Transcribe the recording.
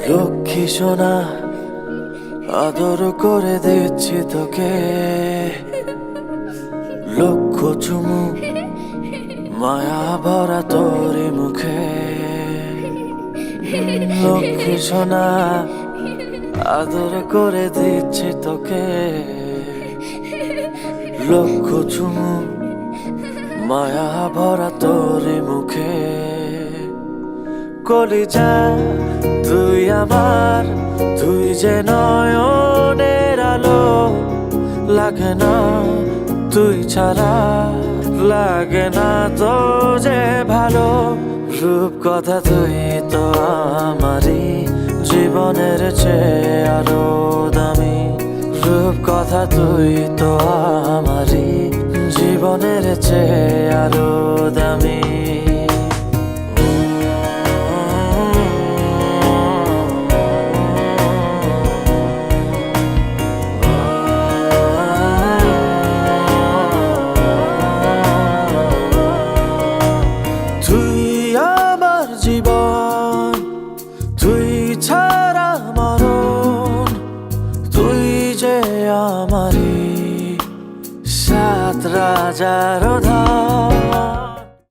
লক্ষ্মী সোনা আদর করে দিচ্ছি তোকে, লক্ষ চুমু মায়া ভরা তোর মুখে। লক্ষ্মী সোনা আদর করে দিচ্ছি তোকে, লক্ষ চুমু মায়া ভরা তোর মুখে। কলিজা তুই আমার, তুই যে নয়নের আলো, লাগে না তুই ছাড়া, লাগে না তো যে ভালো। রূপ কথা তুই তো আমারই জীবনের চেয়ে আরো দামি, রূপ কথা তুই তো আমারই জীবনের চেয়ে আরো দামি। তুই আমার জীবন, তুই ছাড়া মরণ, তুই যে আমারই সাত রাজার ধন।